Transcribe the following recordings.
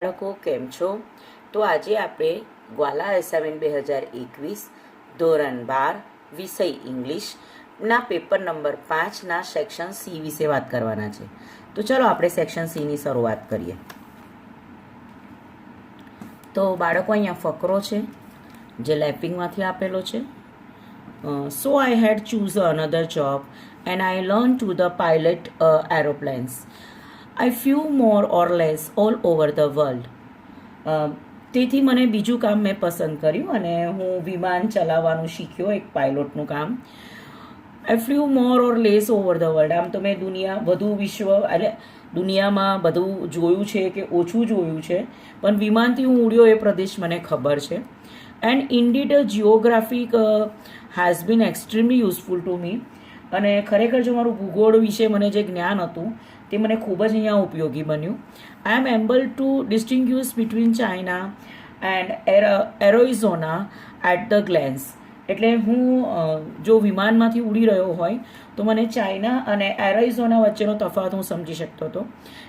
બાળકો કેમ છો? તો આજે આપણે ગ્વાલા એસાઇનમેન્ટ 2021 ધોરણ 12 વિષય ઇંગ્લિશના પેપર નંબર 5ના સેક્શન સી વિશે વાત કરવાના છે. તો ચલો આપણે સેક્શન સીની શરૂઆત કરીએ. તો બાળકો અહીંયા ફકરો છે જે લેપિંગમાંથી આપેલો છે. So I had chose another job and I learn to the pilot aeroplanes. I flew more or less all over the world. તેથી મને બીજું કામ મેં પસંદ કર્યું અને હું વિમાન ચલાવવાનું શીખ્યો, એક પાયલોટનું કામ. I flew more or less over the world. આમ તો મેં દુનિયામાં બધું જોયું છે કે ઓછું જોયું છે, પણ વિમાનથી હું ઉડ્યો એ પ્રદેશ મને ખબર છે. And indeed geographic has been extremely useful to me. અને ખરેખર જો મારું ભૂગોળ વિશે મને જે જ્ઞાન હતું તે મને ખૂબ જ અહીંયા ઉપયોગી બન્યું. I am able to distinguish between China and Arizona at the glance. એટલે હું જો વિમાનમાંથી ઉડી રહ્યો હોય તો મને ચાઇના અને એરોઇઝોના વચ્ચેનો તફાવત હું સમજી શકતો હતો.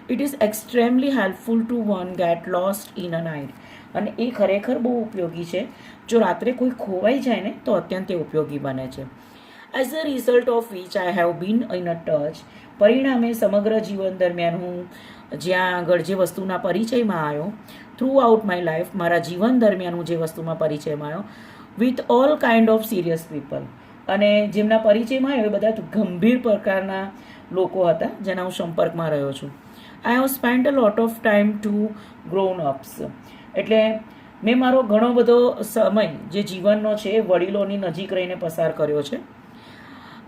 It is extremely helpful two one get lost in a night. અને એ ખરેખર બહુ ઉપયોગી છે. જો રાત્રે કોઈ ખોવાઈ જાય ને તો અત્યંત ઉપયોગી બને છે. As a result of which I have been in a touch. પરિણામે સમગ્ર જીવન દરમિયાન હું જ્યાં આગળ જે વસ્તુના પરિચયમાં આવ્યો, થ્રુ આઉટ માય લાઈફ, મારા જીવન દરમિયાન હું જે વસ્તુમાં પરિચયમાં આવ્યો, with all kind of serious people. અને જેમના પરિચયમાં આવ્યો એ બધા ગંભીર પ્રકારના લોકો હતા જેના હું સંપર્કમાં રહ્યો છું. I have spend a lot of time to grown ups. એટલે મેં મારો ઘણો બધો સમય જે જીવનનો છે એ વડીલોની નજીક રહીને પસાર કર્યો છે.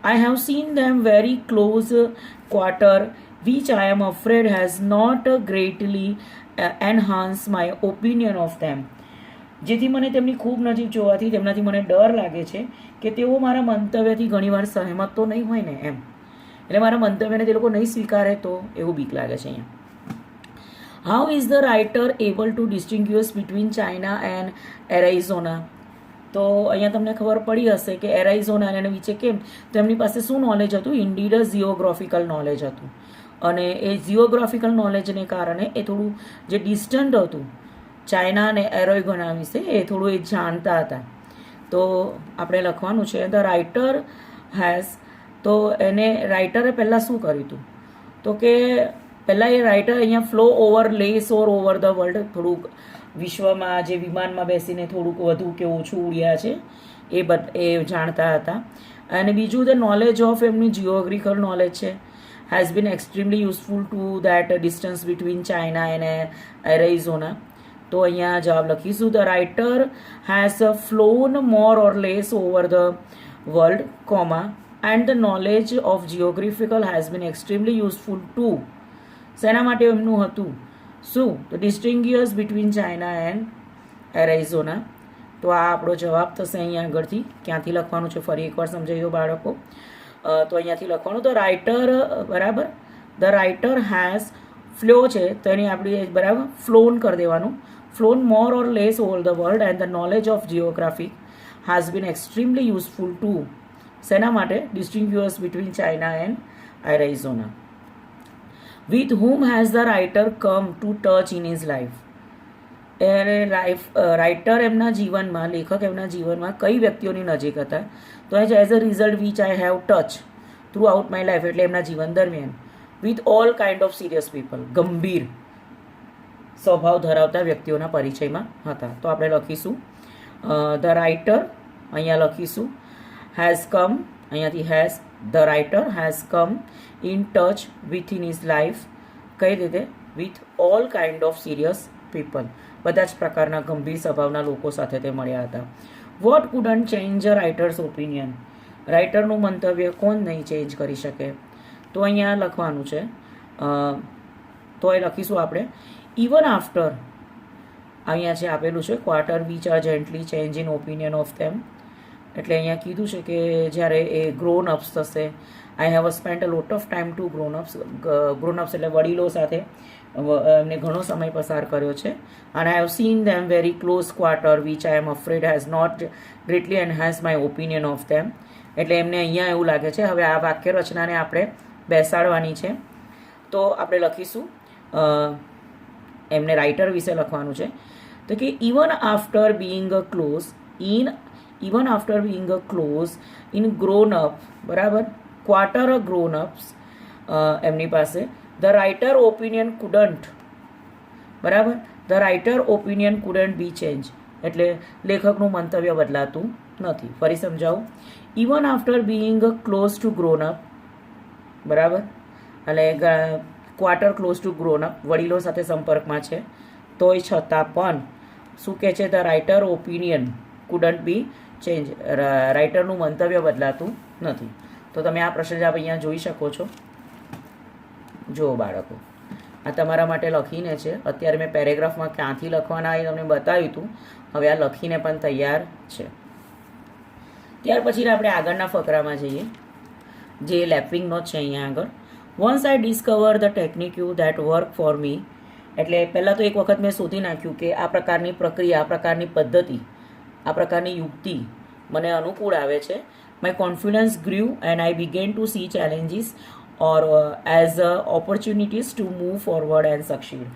I have seen them very close quarter, which I am afraid has not greatly enhanced my opinion of them. જેથી મને તેમની ખૂબ નજીક જોવાથી તેમનાથી મને ડર લાગે છે કે તેઓ મારા મંતવ્યથી ઘણીવાર સહમત તો નહીં હોય ને એમ. એટલે મારા મંતવ્યને તે લોકો નહીં સ્વીકારે તો એવું બીક લાગે છે અહીંયા. How is the writer able to distinguish between China and Arizona. તો અહીંયા તમને ખબર પડી હશે કે એરાઇઝોના અને વિશે કેમ, તો એમની પાસે શું નોલેજ હતું? ઇન્ડીડ ઝિયોગ્રાફિકલ નોલેજ હતું. અને એ ઝિયોગ્રાફિકલ નોલેજને કારણે એ થોડું જે ડિસ્ટન્ટ હતું ચાઇના અને એરોઇગોના વિશે એ થોડું એ જાણતા હતા. તો આપણે લખવાનું છે ધ રાઇટર હેઝ. તો એને રાઇટરે પહેલાં શું કર્યું હતું? તો કે પહેલાં એ રાઇટર અહીંયા flow over less or over the world, થોડુંક વિશ્વમાં જે વિમાનમાં બેસીને થોડુંક વધુ કે ઓછું ઉડ્યા છે એ જાણતા હતા. અને બીજું ધ નોલેજ ઓફ એમની જિયોગ્રાફિકલ નોલેજ છે has been extremely useful to that distance between China અને એરાઇઝોના. તો અહીંયા જવાબ લખીશું the writer has flown more or less over the world comma and the knowledge of geographical has been extremely useful to. શેના માટે એમનું હતું? શું? તો distinguish between China and Arizona. તો આ આપણો જવાબ થશે અહીંયા આગળથી. ક્યાંથી લખવાનું છે ફરી એકવાર સમજાવી દો બાળકો. તો અહીંયાથી લખવાનું તો રાઇટર, બરાબર, ધ રાઇટર હેઝ ફ્લો છે તો એની આપણી બરાબર ફ્લોન કરી દેવાનું. Flown more or less over the world and the knowledge of geography has been extremely useful to. શેના માટે? Distinguish between China and Arizona. With whom has the writer come to touch in his life? Writer એમના જીવનમાં, લેખક એમના જીવનમાં કઈ વ્યક્તિઓની નજીક હતા? તો as a result which I have touch through out my life, એટલે એમના જીવન દરમિયાન. With all kind of serious people, ગંભીર સ્વભાવ ધરાવતા વ્યક્તિઓના પરિચયમાં હતા. તો આપણે લખીશું ધ રાઇટર, અહીંયા લખીશું હેઝ કમ, અહીંયાથી has, the writer has come in touch with in his life. કઈ રીતે? With all kind of serious people, બધા જ પ્રકારના ગંભીર સ્વભાવના લોકો સાથે તે મળ્યા હતા. વોટ કુડન્ટ ચેન્જ અ રાઇટર્સ ઓપિનિયન. રાઇટરનું મંતવ્ય કોણ નહીં ચેન્જ કરી શકે? તો અહીંયા લખવાનું છે, તો એ લખીશું આપણે ઇવન આફ્ટર. અહીંયા છે આપેલું છે quarter which are gently change in opinion of them. એટલે અહીંયા કીધું છે કે જ્યારે એ ગ્રોન અપ્સ થશે, I have spend a lot of time to grown ups. Grown ups એટલે વડીલો સાથે એમને ઘણો સમય પસાર કર્યો છે. અને I have seen them very close quarter which I am afraid has not greatly enhance my opinion of them. એટલે એમને અહીંયા એવું લાગે છે. હવે આ વાક્ય રચનાને આપણે બેસાડવાની છે. તો આપણે લખીશું એમને રાઇટર વિશે લખવાનું છે. તો કે even after being close in grown up, બરાબર, ક્વાર્ટર ગ્રોન અપ્સ એમની પાસે, ધ રાઇટર ઓપિનિયન કુડન્ટ, બરાબર, the writer opinion couldn't be change, એટલે લેખકનું મંતવ્ય બદલાતું નથી. ફરી સમજાવું. Even after being close to grown up, બરાબર, એટલે quarter close to grown up, વડીલો સાથે સંપર્કમાં છે, તોય છતાં પણ શું કહે છે, the writer opinion couldn't be change, રાઇટરનું મંતવ્ય બદલાતું નથી. તો તમે આ પ્રશ્ન જવાબ અહીંયા જોઈ શકો છો. જુઓ બાળકો, આ તમારા માટે લખીને છે. અત્યારે મેં પેરેગ્રાફમાં ક્યાંથી લખવાના એ તમને બતાવ્યું હતું. હવે આ લખીને પણ તૈયાર છે. ત્યાર પછી આપણે આગળના ફકરામાં જઈએ, જે લેપિંગનો જ છે અહીંયા આગળ. Once I discover the technique you that work for me, એટલે પહેલાં તો એક વખત મેં શોધી નાખ્યું કે આ પ્રકારની પ્રક્રિયા, આ પ્રકારની પદ્ધતિ, આ પ્રકારની યુક્તિ મને અનુકૂળ આવે છે. My confidence grew and I began to see challenges or as opportunities to move forward and succeed.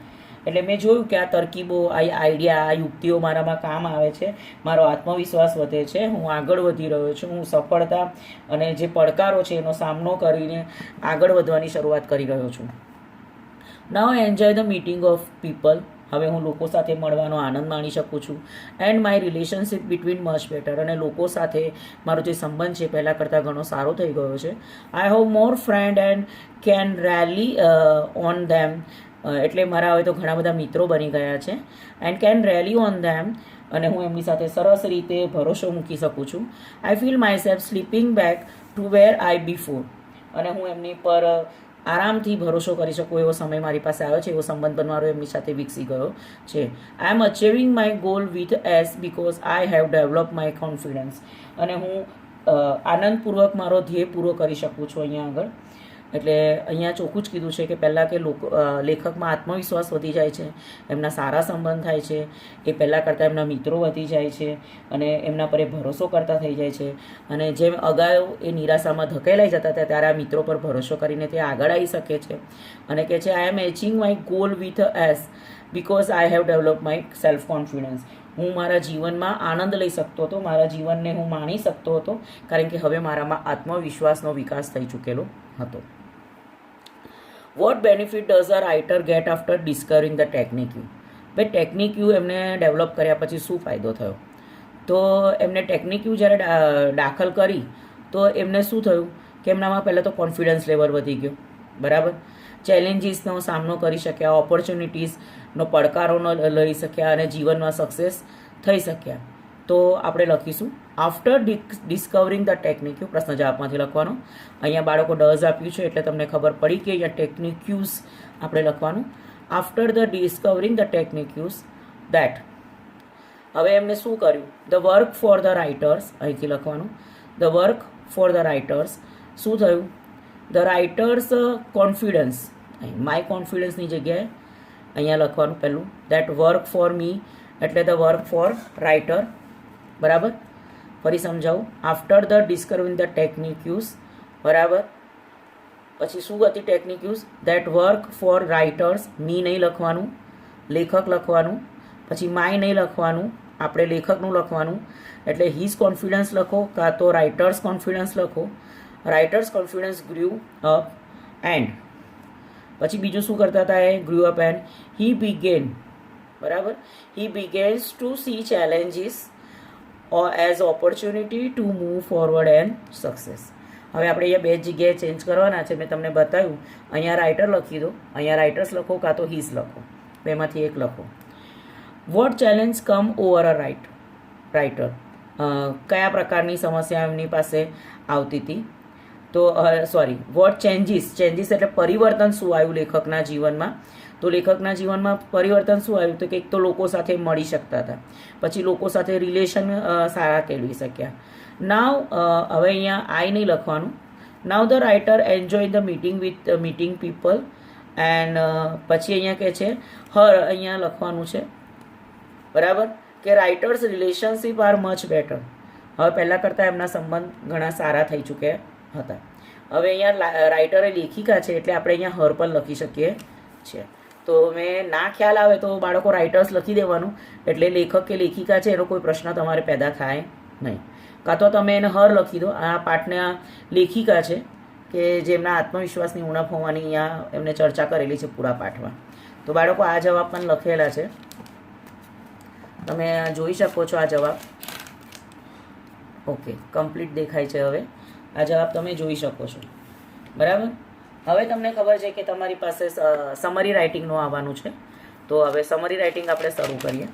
એટલે મેં જોયું કે આ તરકીબો, આ આઈડિયા, આ યુક્તિઓ મારામાં કામ આવે છે, મારો આત્મવિશ્વાસ વધે છે, હું આગળ વધી રહ્યો છું, હું સફળતા અને જે પડકારો છે એનો સામનો કરીને આગળ વધવાની શરૂઆત કરી રહ્યો છું. Now I enjoy the meeting of people, હવે હું લોકો સાથે મળવાનો આનંદ માણી શકું છું. And my relationship between much better, અને લોકો સાથે મારો જે સંબંધ છે પહેલાં કરતાં ઘણો સારો થઈ ગયો છે. I have more friend and can rally on ધેમ, એટલે મારા હવે તો ઘણા બધા મિત્રો બની ગયા છે. એન્ડ કેન રેલી ઓન ધેમ, અને હું એમની સાથે સરસ રીતે ભરોસો મૂકી શકું છું. I feel myself slipping back to where I before, અને હું એમની પર આરામથી ભરોસો કરી શકું એવો સમય મારી પાસે આવ્યો છે, એવો સંબંધ પણ મારો એમની સાથે વિકસી ગયો છે. I am achieving my goal with ease because I have develop my confidence, અને હું આનંદપૂર્વક મારો ધ્યેય પૂરો કરી શકું છું અહીંયા આગળ. એટલે અહીંયા ચોખ્ખું જ કીધું છે કે પહેલાં કે લેખકમાં આત્મવિશ્વાસ વધી જાય છે, એમના સારા સંબંધ થાય છે, એ પહેલાં કરતાં એમના મિત્રો વધી જાય છે, અને એમના પર એ ભરોસો કરતા થઈ જાય છે. અને જેમ અગાઉ એ નિરાશામાં ધકેલાઈ જતા હતા, ત્યારે આ મિત્રો પર ભરોસો કરીને તે આગળ આવી શકે છે. અને કહે છે, I am achieving my goal with ease because I have develop my self confidence, હું મારા જીવનમાં આનંદ લઈ શકતો હતો, મારા જીવનને હું માણી શકતો હતો, કારણ કે હવે મારામાં આત્મવિશ્વાસનો વિકાસ થઈ ચૂકેલો હતો. What benefit does a writer get after discovering the technique you, ભાઈ ટેકનિક યુ એમને ડેવલપ કર્યા પછી શું ફાયદો થયો? તો એમને ટેકનિક યુ જ્યારે દાખલ કરી તો એમને શું થયું કે એમનામાં પહેલાં તો કોન્ફિડન્સ લેવલ વધી ગયો, બરાબર, ચેલેન્જીસનો સામનો કરી શક્યા, ઓપોર્ચ્યુનિટીઝનો પડકારોનો લઈ શક્યા, અને જીવનમાં સક્સેસ થઈ શક્યા. તો આપણે લખીશું after discovering the technique you, પ્રશ્ન જવાબમાંથી લખવાનો. અહીંયા બાળકો ડઝ આપ્યું છે એટલે તમને ખબર પડી કે અહીંયા ટેકનિક યુઝ આપણે લખવાનું. After the discovering the technique use that, હવે એમને શું કર્યું? The work for the writers, અહીંથી લખવાનું, the work for the writers, શું થયું? ધ રાઇટર્સ કોન્ફિડન્સ, માય કોન્ફિડન્સની જગ્યાએ અહીંયા લખવાનું પહેલું, દેટ વર્ક ફોર મી, એટલે ધ વર્ક ફોર રાઇટર, બરાબર. ફરી સમજાવું, after the discovering the technique use, બરાબર. પછી શું હતી technique use? That work for writers, me નહીં લખવાનું, લેખક લખવાનું. પછી માય નહીં લખવાનું, આપણે લેખકનું લખવાનું, એટલે હિઝ કોન્ફિડન્સ લખો, કાં તો રાઇટર્સ કોન્ફિડન્સ લખો. Writers confidence grew up and, પછી બીજું શું કરતા હતા એ? Grew up and he began, બરાબર, he begins to see challenges as opportunity to move forward and success. હવે આપણે અહીંયા બે જગ્યાએ ચેન્જ કરવાના છે, મેં તમને બતાવ્યું. અહીંયા રાઇટર લખી દો, અહીંયા રાઇટર્સ લખો, કાં તો હિઝ લખો, બેમાંથી એક લખો. What challenge come over a writer, કયા પ્રકારની સમસ્યા એમની પાસે આવતી હતી? તો સોરી, વોટ ચેન્જીસ એટલે પરિવર્તન શું આવ્યું લેખકના જીવનમાં? તો લેખકના જીવનમાં પરિવર્તન શું આવ્યું? તો કે એક તો લોકો સાથે મળી શકતા હતા, પછી લોકો સાથે રિલેશન સારા કેળવી શક્યા. નાવ, હવે અહીંયા આઈ નહીં લખવાનું, નાવ the writer enjoy the meeting people and પછી અહીંયા કહે છે હર, અહીંયા લખવાનું છે, બરાબર, કે writers relationship are much better, હવે પહેલાં કરતાં એમના સંબંધ ઘણા સારા થઈ ચૂક્યા હતા. હવે અહીંયા રાઇટરે લેખિકા છે એટલે આપણે અહીંયા હર પણ લખી શકીએ છીએ. તો મેં ના ખ્યાલ આવે તો બાળકો રાઇટર્સ લખી દેવાનું, એટલે લેખક કે લેખિકા છે એનો કોઈ પ્રશ્ન તમારે પેદા થાય નહીં. કાં તો તમે એને હર લખી દો. આ પાઠના લેખિકા છે કે જેમના આત્મવિશ્વાસની ઉણપ હોવાની અહીંયા એમને ચર્ચા કરેલી છે પૂરા પાઠમાં. તો બાળકો આ જવાબ પણ લખેલા છે, તમે જોઈ શકો છો આ જવાબ. ઓકે, કમ્પ્લીટ દેખાય છે. હવે આ જવાબ તમે જોઈ શકો છો, બરાબર. હવે તમને ખબર છે કે તમારી પાસે સમરી રાઇટિંગનું આવવાનું છે. તો હવે સમરી રાઇટિંગ આપણે શરૂ કરીએ.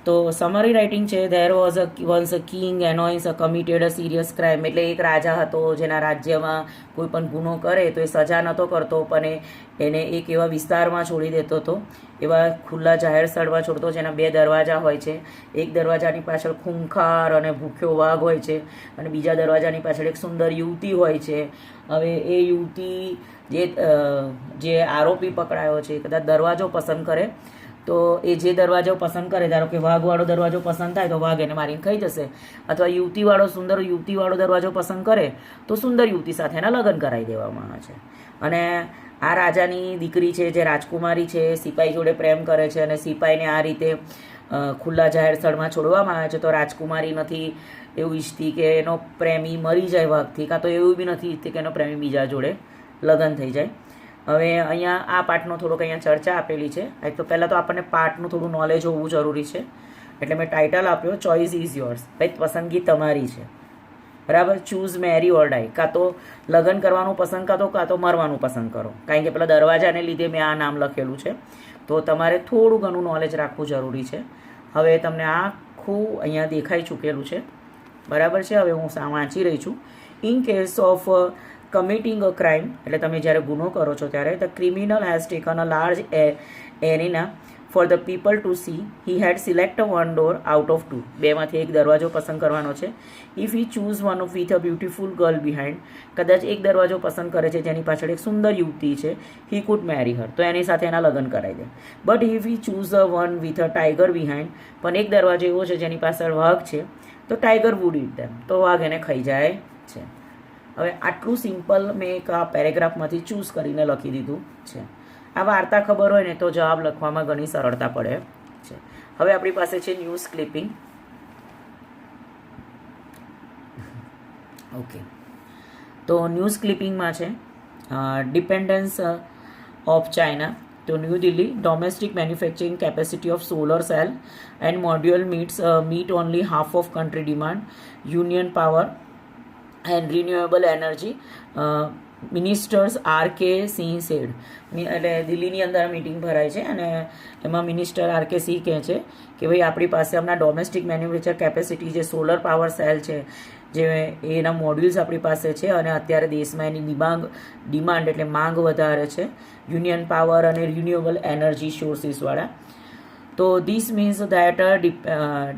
તો સમરી રાઇટિંગ છે. There was once a king announce a committed a serious crime. એટલે એક રાજા હતો જેના રાજ્યમાં કોઈ પણ ગુનો કરે તો એ સજા નહોતો કરતો, પણ એને એક એવા વિસ્તારમાં છોડી દેતો હતો, એવા ખુલ્લા જાહેર સ્થળમાં છોડતો જેના 2 દરવાજા હોય છે. એક દરવાજાની પાછળ ખૂંખાર અને ભૂખ્યો વાઘ હોય છે, અને બીજા દરવાજાની પાછળ એક સુંદર યુવતી હોય છે. હવે એ યુવતી જે આરોપી પકડાયો છે કદાચ દરવાજો પસંદ કરે તો એ જે દરવાજો પસંદ કરે, ધારો કે વાઘવાળો દરવાજો પસંદ થાય તો વાઘ એને મારીને ખાઈ જશે, અથવા સુંદર યુવતીવાળો દરવાજો પસંદ કરે તો સુંદર યુવતી સાથે એના લગ્ન કરાવી દેવામાં આવે છે. અને આ રાજાની દીકરી છે જે રાજકુમારી છે, સિપાઈ જોડે પ્રેમ કરે છે, અને સિપાઈને આ રીતે ખુલ્લા જાહેર સ્થળમાં છોડવામાં આવે છે. તો રાજકુમારી નથી એવું ઈચ્છતી કે એનો પ્રેમી મરી જાય વાઘથી, કાં તો એવું બી નથી ઈચ્છતી કે એનો પ્રેમી બીજા જોડે લગ્ન થઈ જાય. હવે અહીંયા આ પાઠનો થોડોક અહીંયા ચર્ચા આપેલી છે. એક તો પહેલાં તો આપણને પાઠનું થોડું નોલેજ હોવું જરૂરી છે, એટલે મેં ટાઇટલ આપ્યો ચોઇસ ઇઝ યોર્સ. ભાઈ પસંદગી તમારી છે, બરાબર. ચૂઝ મેરી ઓર ડાઈ. કાં તો લગ્ન કરવાનું પસંદ કરો, કાં તો મરવાનું પસંદ કરો. કારણ કે પેલા દરવાજાને લીધે મેં આ નામ લખેલું છે, તો તમારે થોડું ઘણું નોલેજ રાખવું જરૂરી છે. હવે તમને આખું અહીંયા દેખાઈ ચૂકેલું છે, બરાબર છે. હવે હું વાંચી રહી છું. In case of committing a crime, એટલે તમે જ્યારે ગુનો કરો છો ત્યારે the criminal has taken a large arena for the people to see. He had select one door out of 2. 2માંથી એક દરવાજો પસંદ કરવાનો છે. If he choose one with a beautiful girl behind. કદાચ એક દરવાજો પસંદ કરે છે જેની પાછળ એક સુંદર યુવતી છે, હી કુડ મેરી હર, તો એની સાથે એના લગ્ન કરાવી દે. But if he choose a one with a tiger behind, પણ એક દરવાજો એવો છે જેની પાછળ વાઘ છે, તો ટાઈગર વુડ ઇટ ધેમ, તો વાઘ એને ખાઈ જાય છે. હવે આટલું સિમ્પલ મેં એક આ પેરેગ્રાફમાંથી ચૂઝ કરીને લખી દીધું છે. આ વાર્તા ખબર હોય ને તો જવાબ લખવામાં ઘણી સરળતા પડે છે. હવે આપણી પાસે છે ન્યૂઝ ક્લિપિંગ. ઓકે, તો ન્યૂઝ ક્લિપિંગમાં છે ડિપેન્ડન્સ ઓફ ચાઇના. તો new Delhi, domestic manufacturing capacity of solar cell and module meet only half of country demand. Union power and renewable energy ministers R.K. Singh said. એટલે દિલ્હીની અંદર મિટિંગ ભરાય છે અને એમાં મિનિસ્ટર R.K. સિંહ કહે છે કે ભાઈ આપણી પાસે હમણાં ડોમેસ્ટિક મેન્યુફેક્ચર કેપેસિટી જે સોલર પાવર સેલ છે, જે એના મોડ્યુલ્સ આપણી પાસે છે, અને અત્યારે દેશમાં એની ડિમાન્ડ એટલે માંગ વધારે છે, યુનિયન પાવર અને રિન્યુએબલ એનર્જી સોર્સિસવાળા. તો this means that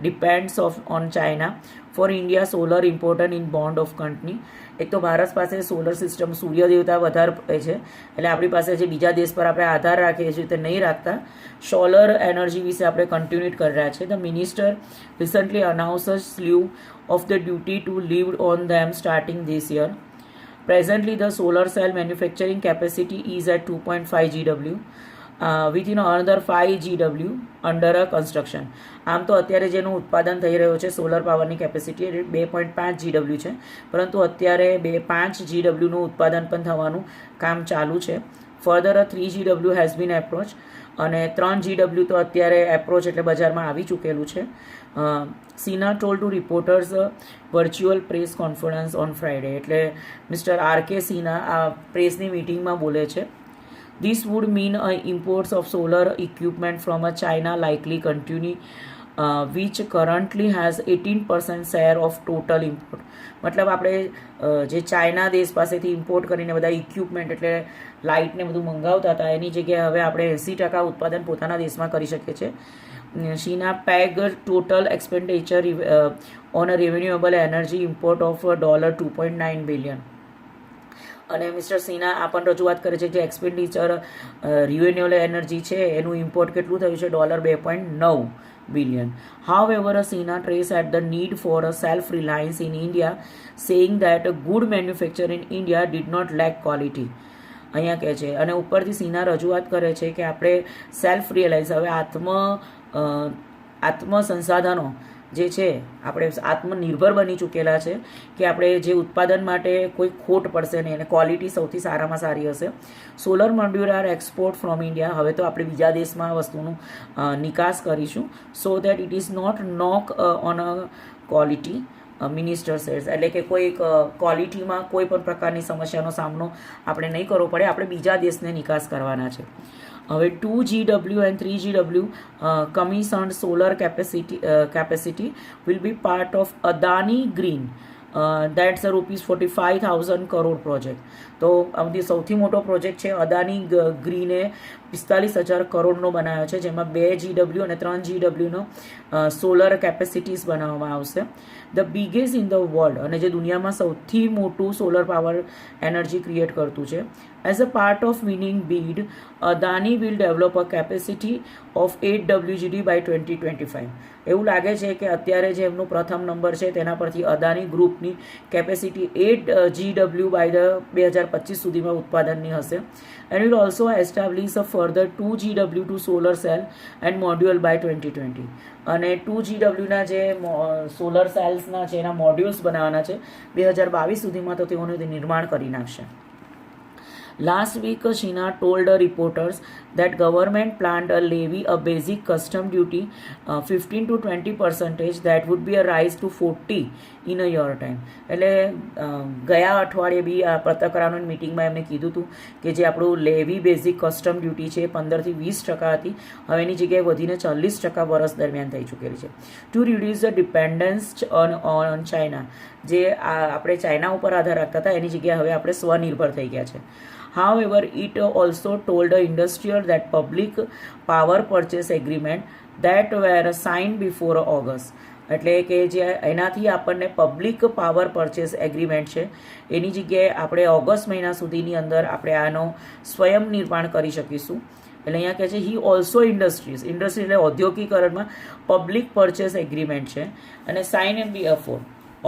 depends on China for India solar important in bond of company. એક તો ભારત પાસે સોલર સિસ્ટમ સૂર્ય દેવતા વધારે છે, એટલે આપણી પાસે જે બીજા દેશ પર આપણે આધાર રાખીએ છીએ તે નહીં રાખતા. સોલર એનર્જી વિશે આપણે કન્ટિન્યુટ કરી રહ્યા છીએ. The minister recently announce a sleeve of the duty to leave on them starting this year. Presently the solar cell manufacturing capacity is at 2.5 GW. Within another 5 GW under a construction. આમ તો અત્યારે જેનું ઉત્પાદન થઈ રહ્યું છે solar પાવરની capacity 2.5 GW છે, પરંતુ અત્યારે 5 GW નું ઉત્પાદન પણ થવાનું કામ ચાલુ છે. Further 3 GW has been approach, અને 3 GW તો અત્યારે એપ્રોચ એટલે બજારમાં આવી ચૂકેલું છે. Sinha told to reporters virtual press conference on Friday. એટલે મિસ્ટર R.K. સિન્હા આ પ્રેસની મિટિંગમાં બોલે છે. This would mean imports of solar equipment from China likely continue, which currently has 18% share of total import. મતલબ આપણે જે ચાઇના દેશ પાસેથી ઇમ્પોર્ટ કરીને બધા ઇક્વિપમેન્ટ એટલે લાઇટ ને બધું મંગાવતા હતા, એની જગ્યાએ હવે આપણે 80% ઉત્પાદન પોતાના દેશમાં કરી શકીએ છીએ. China pegged total expenditure on a renewable energy import of $2.9 billion. અને મિસ્ટર સિન્હા આ પણ રજૂઆત કરે છે કે એક્સપેન્ડિચર રિન્યુએબલ એનર્જી છે એનું ઇમ્પોર્ટ કેટલું થયું છે $2.9 billion. However, Sinha trace at the need for a self-reliance in India, saying that a good manufacture in India did not lack quality. અહીંયા કહે છે. અને ઉપરથી સિન્હા રજૂઆત કરે છે કે આપણે સેલ્ફ રિયલાઇઝ, હવે આત્મ સંસાધનો જે છે આપણે આત્મનિર્ભર બની ચૂકેલા છે કે આપણે જે ઉત્પાદન માટે કોઈ ખોટ પડશે નહીં અને ક્વોલિટી સૌથી સારામાં સારી હશે. Solar module are export from India. હવે તો આપણે બીજા દેશમાં આ વસ્તુનું નિકાસ કરીશું so that it is not knock on a quality minister sets, એટલે કે કોઈ ક્વોલિટીમાં કોઈ પણ પ્રકારની સમસ્યાનો સામનો આપણે નહીં કરવો પડે, આપણે બીજા દેશને નિકાસ કરવાના છે. હવે 2 GW and 3 GW commissioned solar capacity will be part of Adani Green. That's a ₹45,000 crore project. તો આમાંથી સૌથી મોટો પ્રોજેક્ટ છે અદાની ગ્રીને 45,000 કરોડનો બનાવ્યો છે, જેમાં 2 GW અને 3 GWનો સોલર કેપેસિટીઝ બનાવવામાં આવશે. The biggest in the world, અને જે દુનિયામાં સૌથી મોટું સોલર પાવર એનર્જી ક્રિએટ કરતું છે. As a part of winning bid, Adani will develop a capacity of 8 WGD by 2025. એવું લાગે છે કે અત્યારે જે એમનું પ્રથમ નંબર છે તેના પરથી અદાની ગ્રુપની કેપેસિટી 8 GW બાય ધ 2025 સુધીમાં ઉત્પાદનની હશે. And will also establish a further 2 GW to solar cell and module by 2020. અને 2 GWના જે સોલર સેલ્સના છે એના મોડ્યુલ્સ બનાવવાના છે 2022 સુધીમાં, તો તેઓનું નિર્માણ કરી નાખશે. Last week, Sheena told reporters that government planned a levy a basic custom duty 15 to 20% that would be a rise to 40 in a year time. એટલે ગયા અઠવાડિયે બી આ પત્રકારોની મિટિંગમાં એમને કીધું હતું કે જે આપણું લેવી બેઝિક કસ્ટમ ડ્યુટી છે 15 થી 20% હતી, હવે એની જગ્યાએ વધીને 40% વર્ષ દરમિયાન થઈ ચૂકેલી છે. To reduce the dependence on China, જે આપણે ચાઇના ઉપર આધાર રાખતા હતા એની જગ્યાએ હવે આપણે સ્વનિર્ભર થઈ ગયા છે. However, it also told the industrial that public power purchase agreement that were signed before August. એટલે કે જે એનાથી આપણને પબ્લિક પાવર પરચેસ એગ્રીમેન્ટ છે એની જગ્યાએ આપણે ઓગસ્ટ મહિના સુધીની અંદર આપણે આનો સ્વયં નિર્માણ કરી શકીશું. એટલે અહીંયા કહે છે હી ઓલ્સો ઇન્ડસ્ટ્રી એટલે ઔદ્યોગિકરણમાં પબ્લિક પરચેસ એગ્રીમેન્ટ છે અને sign and be afore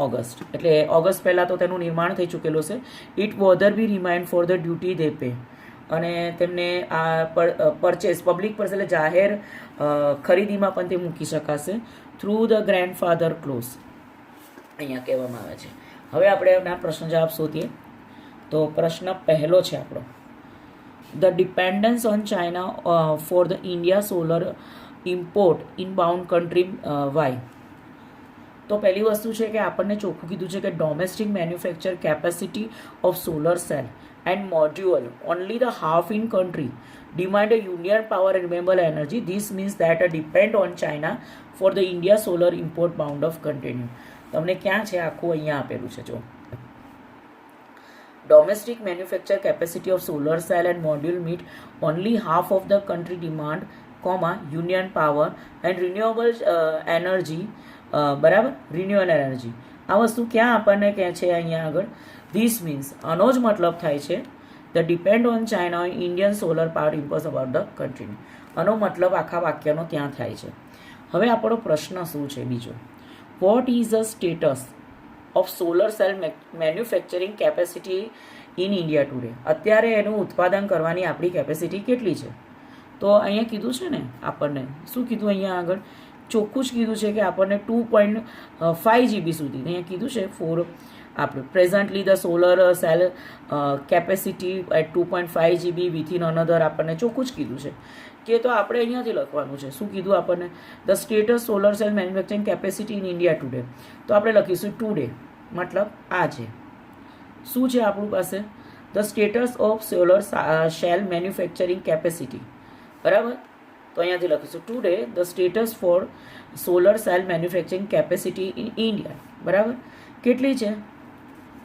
August, એટલે ઓગસ્ટ પહેલાં તો તેનું નિર્માણ થઈ ચૂકેલું છે. It whether be remind for the duty they pay, અને તેમને આ પરચેસ પબ્લિક પર એટલે જાહેર ખરીદીમાં પણ તે મૂકી શકાશે થ્રુ ધ ગ્રેન્ડફાધર ક્લોઝ અહીંયા કહેવામાં આવે છે. હવે આપણે એના પ્રશ્ન જવાબ શોધીએ. તો પ્રશ્ન પહેલો છે આપણો, the dependence on China for the India solar import inbound country why. તો પહેલી વસ્તુ છે કે આપણને ચોખ્ખું કીધું છે કે domestic manufacture capacity of solar cell and module only the half in country demand a union power renewable energy. This means that a depend on China for the India solar import bound of continue. તમને ક્યાં છે આખું અહીંયા આપેલું છે જો. Domestic manufacture capacity of solar cell and module meet only half of the country demand, union power and renewable energy. બરાબર, renewal energy. આ વસ્તુ ક્યાં આપણને કહે છે અહીંયા આગળ? ધીસ મીન્સ, આનો જ મતલબ થાય છે the depend on China Indian solar power imports about the country. આનો મતલબ આખા વાક્યનો ત્યાં થાય છે. હવે આપણો પ્રશ્ન શું છે બીજો, vote is the status of solar cell manufacturing capacity in India today. અત્યારે એનું ઉત્પાદન કરવાની આપણી કેપેસિટી કેટલી છે? તો અહીંયા કીધું છે ને આપણને, શું કીધું અહીંયા આગળ? ચોખ્ખું જ કીધું છે કે આપણને 2.5 GB સુધી અહીંયા કીધું છે ફોર આપણે presently the solar cell capacity at 2.5 GB within another આપણને ચોખ્ખું જ કીધું છે કે તો આપણે અહીંયાથી લખવાનું છે. શું કીધું આપણને? The status solar cell manufacturing capacity in India today. તો આપણે લખીશું ટુડે, મતલબ આજે. શું છે આપણું પાસે? The status of solar cell manufacturing capacity. બરાબર, તો અહીંયાથી લખીશું today the status for solar cell manufacturing capacity in India. બરાબર, કેટલી છે?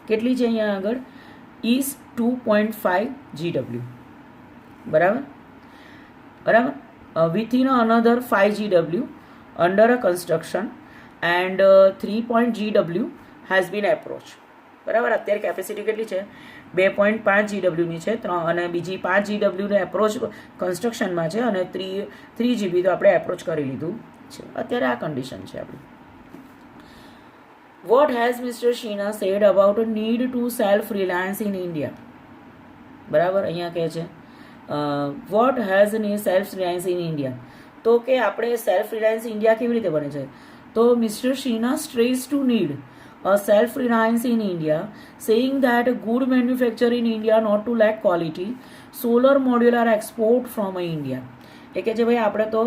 કેટલી છે અહીંયા આગળ? Is 2.5 GW. બરાબર બરાબર, within another 5 GW under a construction and 3 GW has been approach. બરાબર, અત્યારે કેપેસિટી કેટલી છે? 2.5 GWની છે, અને બીજી 5 GWને એપ્રોચ કન્સ્ટ્રક્શનમાં છે, અને 3 GB તો આપણે એપ્રોચ કરી લીધું છે. અત્યારે આ કન્ડિશન છે આપણી. What has mister Sinha said about a need to self reliance in India? બરાબર. અહીંયા કહે છે what has an self reliance in India. તો કે આપણે સેલ્ફ રિલાયન્સ ઇન્ડિયા કેવી રીતે બને છે? તો mister Sinha stress to need a self-reliance in India, saying that good manufacture in India not to lack quality, solar modular export from India. એ કહે છે ભાઈ આપણે તો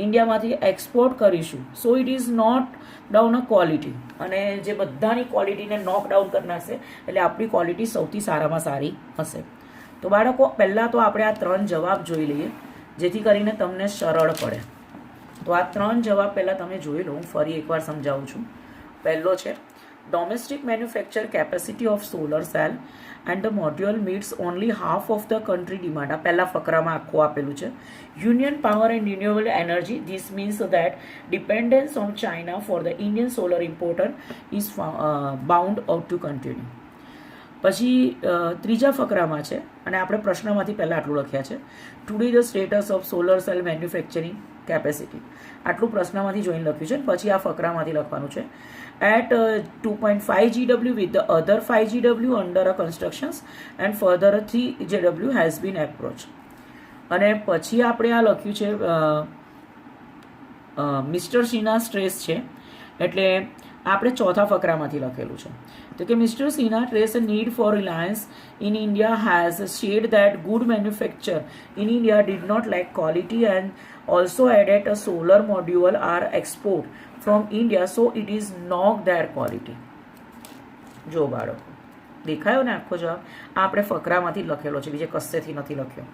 ઇન્ડિયામાંથી એક્સપોર્ટ કરીશું, so it is note down a quality, અને જે બધાની ક્વોલિટીને નોક down કરી નાખશે એટલે આપણી ક્વોલિટી સૌથી સારામાં સારી હશે. તો બાળકો પહેલાં તો આપણે આ 3 જવાબ જોઈ લઈએ જેથી કરીને તમને સરળ પડે. તો આ 3 જવાબ પહેલાં તમે જોઈ લો, હું ફરી એકવાર સમજાવું છું. પહેલો છે domestic manufacture capacity of solar cell and the module meets only half of the country demand. આ પહેલા ફકરામાં આખું આપેલું છે. Union power and renewable energy, this means that dependence on China for the Indian solar importer is bound out to continue. પછી ત્રીજા ફકરામાં છે, અને આપણે પ્રશ્નમાંથી પહેલાં આટલું લખ્યા છે, today the status of solar cell manufacturing capacity. આટલું પ્રશ્નમાંથી જોઈને લખ્યું છે. પછી આ ફકરામાંથી લખવાનું છે at 2.5 GW with the other 5 GW under a constructions and further 3 GW has been approached. અને પછી આપણે આ લખ્યું છે મિસ્ટર સિન્હા સ્ટ્રેસ છે, એટલે આપણે ચોથા ફકરામાંથી લખેલું છે. તો કે mister Sinha trace a need for reliance in India has shared that good manufacture in India did not lack quality and also added a solar module are export from India, so it is not their quality. જો બાળકો દેખાયો ને આખો જવાબ? આ આપણે ફકરામાંથી લખેલો છે, બીજે કશેથી નથી લખ્યો.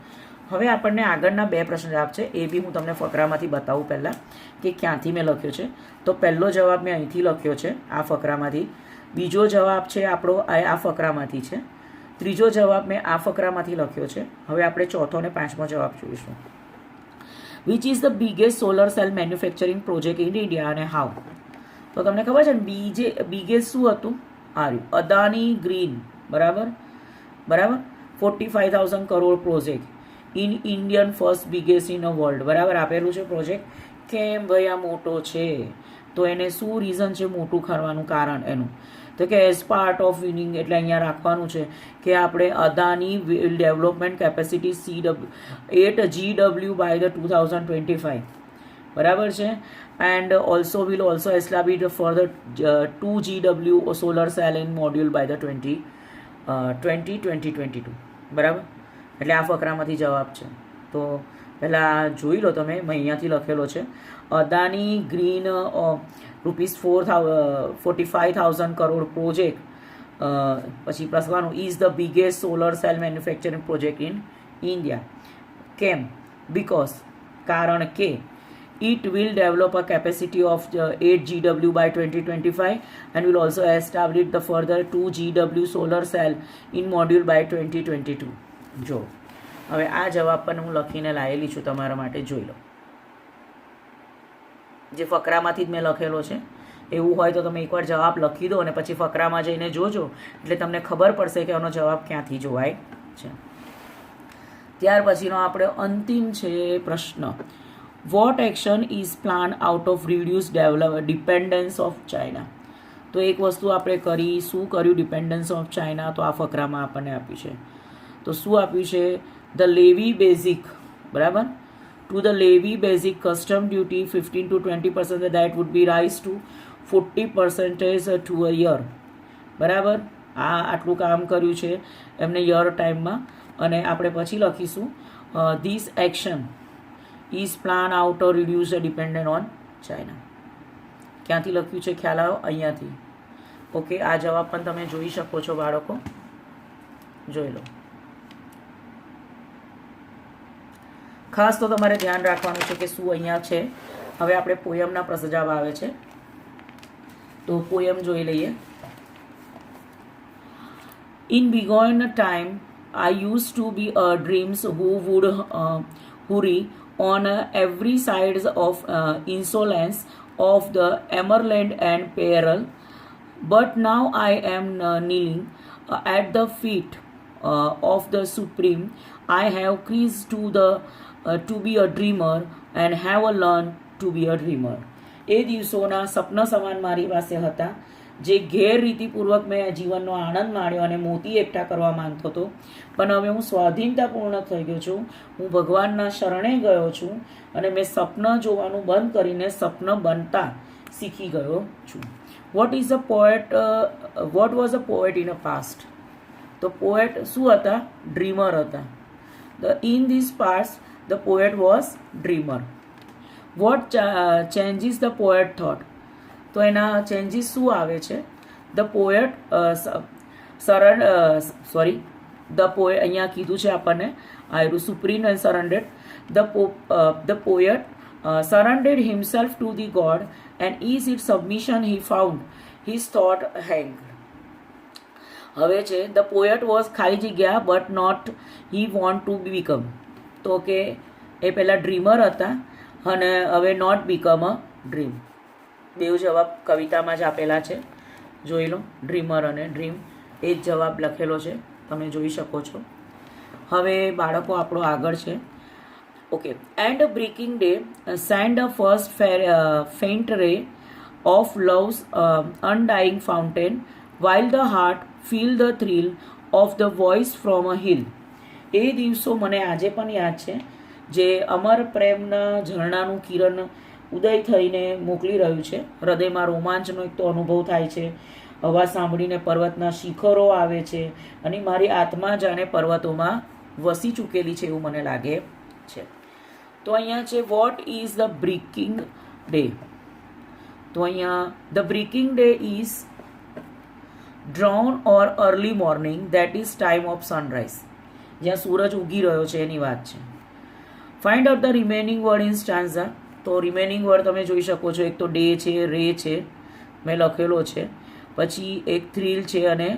હવે આપણને આગળના 2 પ્રશ્ન જવાબ છે, એ બી હું તમને ફકરામાંથી બતાવું પહેલાં કે ક્યાંથી મેં લખ્યો છે. તો પહેલો જવાબ મેં અહીંથી લખ્યો છે આ ફકરામાંથી, બીજો જવાબ છે આપણો આ ફકરામાંથી છે, ત્રીજો જવાબ મેં આ ફકરામાંથી લખ્યો છે. હવે આપણે ચોથો અને પાંચમો જવાબ જોઈશું. Which is the biggest solar cell manufacturing project in India અને હાઉ? તો તમને ખબર છે ને બિગેસ્ટ શું હતું? આર્યું અદાની ગ્રીન, બરાબર 45,000 crore project in Indian first biggest in a world, બરાબર આપેલું છે પ્રોજેક્ટ. કેમ ભાઈ આ મોટો છે? તો એને શું રીઝન છે મોટું કરવાનું કારણ એનું? તો કે એઝ પાર્ટ ઓફ વિનિંગ, એટલે અહીંયા રાખવાનું છે કે આપણે Adani will development capacity 8 GW by the 2025, બરાબર છે. And also will also establish further 2 GW solar cell in module by the 2022, બરાબર. એટલે આ ફકરામાંથી જવાબ છે. તો પહેલાં જોઈ લો તમે, મેં અહીંયાથી લખેલો છે અદાની ગ્રીન ₹45,000 કરોડ પ્રોજેક્ટ. પછી પ્રશ્નવાનું is the biggest solar cell manufacturing project in India. કેમ? બિકોઝ, કારણ કે it will develop a capacity of 8 GW by 2025 and will also establish the further 2 GW solar cell in module by 2022. જો હવે આ જવાબ પણ હું લખીને લાવેલી છું તમારા માટે, જોઈ લો. જે ફકરામાંથી જ મેં લખેલો છે. એવું હોય તો તમે એકવાર જવાબ લખી દો અને પછી ફકરામાં જઈને જોજો, એટલે તમને ખબર પડશે કે આનો જવાબ ક્યાંથી જોવાય છે. ત્યાર પછીનો આપણે અંતિમ છે પ્રશ્ન, what action is plan out of reduce dependence of China? તો એક વસ્તુ આપણે કરી, શું કર્યું ડિપેન્ડન્સ ઓફ ચાઇના? તો આ ફકરામાં આપણને આપ્યું છે. તો શું આપ્યું છે? ધ લેવી બેઝિક, બરાબર, ટુ ધ લેવી basic custom duty 15 to 20% that would be rise two 40% to a year, બરાબર. આ આટલું કામ કર્યું છે એમને યર ટાઈમમાં. અને આપણે પછી લખીશું this action is plan out or reduce dependent on China. ક્યાંથી લખ્યું છે ખ્યાલ આવ્યો? અહીંયાથી. ઓકે, આ જવાબ પણ તમે જોઈ શકો છો બાળકો, જોઈ લો. ખાસ તો તમારે ધ્યાન રાખવાનું છે કે શું અહીંયા છે. હવે આપણે પોયમના પ્રશ્ન જવાબ આવે છે, તો પોયમ જોઈ લઈએ. In bygone time I used to be dreams who would hurry on every side of insolence of the emerald and peril, but now I am kneeling at the feet of the Supreme. I have ceased to be a dreamer and have learned to be a dreamer. એ દિવસોના સપના સમાન મારી પાસે હતા, જે ગેરરીતિપૂર્વક મેં જીવનનો આનંદ માણ્યો અને મોતી એકઠા કરવા માંગતો હતો, પણ હવે હું સ્વાધીનતાપૂર્ણ થઈ ગયો છું. હું ભગવાનના શરણે ગયો છું અને મેં સપના જોવાનું બંધ કરીને સપના બનતા શીખી ગયો છું. What was a poet in a past? તો પોએટ શું હતા? ડ્રીમર હતા. In this past the poet was dreamer. What changes the poet thought? તો એના ચેન્જીસ શું આવે છે? ધ પોએટ અહીંયા કીધું છે આપણને આયરુ supreme and surrendered. The poet surrendered himself to the God and is it submission he found his thought hang. હવે છે ધ પોએટ વોઝ ખાલી જગ્યા but not he want to become. તો કે એ પહેલાં ડ્રીમર હતા અને હવે નોટ બીકમ અ ડ્રીમ. બેઉ જવાબ કવિતામાં જ આપેલા છે, જોઈ લો. ડ્રીમર અને ડ્રીમ એ જ જવાબ લખેલો છે, તમે જોઈ શકો છો. હવે બાળકો આપણો આગળ છે. Okay. And breaking day send a first faint ray of love's undying fountain while the heart feel the thrill of the voice from a hill. એ દિવસો મને આજે પણ યાદ છે, જે અમર પ્રેમના ઝરણાનું કિરણ ઉદય થઈને મોકલી રહ્યું છે. હૃદયમાં રોમાંચનો એક તો અનુભવ થાય છે. અવાજ સાંભળીને પર્વતના શિખરો આવે છે અને મારી આત્મા જાણે પર્વતોમાં વસી ચૂકેલી છે એવું મને લાગે છે. તો અહીંયા છે what is the breaking day? તો અહીંયા the breaking day is dawn or early morning, that is time of sunrise. જ્યાં સૂરજ ઉગી રહ્યો છે એની વાત છે. Find out the remaining word in stanza. તો રિમેનિંગ વર્ડ તમે જોઈ શકો છો. એક તો ડે છે, રે છે, મેં લખેલો છે. પછી એક થ્રીલ છે અને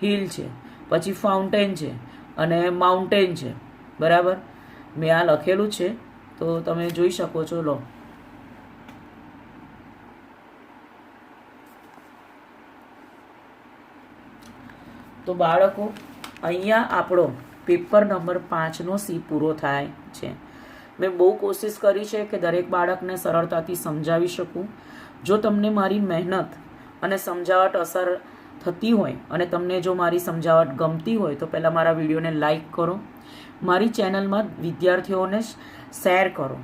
હિલ છે. પછી ફાઉન્ટેન છે અને માઉન્ટેન છે. બરાબર, મેં આ લખેલું છે, તો તમે જોઈ શકો છો. લો, તો બાળકો અહીંયા આપણો પેપર નંબર 5નો સી પૂરો થાય છે. મેં બહુ કોશિશ કરી છે કે દરેક બાળકને સરળતાથી સમજાવી શકું. જો તમને મારી મહેનત અને સમજાવટ અસર થતી હોય અને તમને જો મારી સમજાવટ ગમતી હોય તો પહેલાં મારા વિડીયોને લાઈક કરો, મારી ચેનલમાં વિદ્યાર્થીઓને શેર કરો,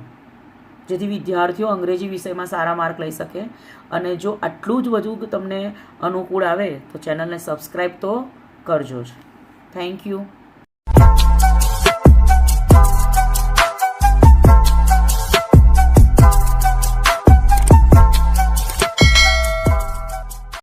જેથી વિદ્યાર્થીઓ અંગ્રેજી વિષયમાં સારા માર્ક લઈ શકે. અને જો આટલું જ વધુ તમને અનુકૂળ આવે તો ચેનલને સબસ્ક્રાઈબ તો કરજો જ. Thank you.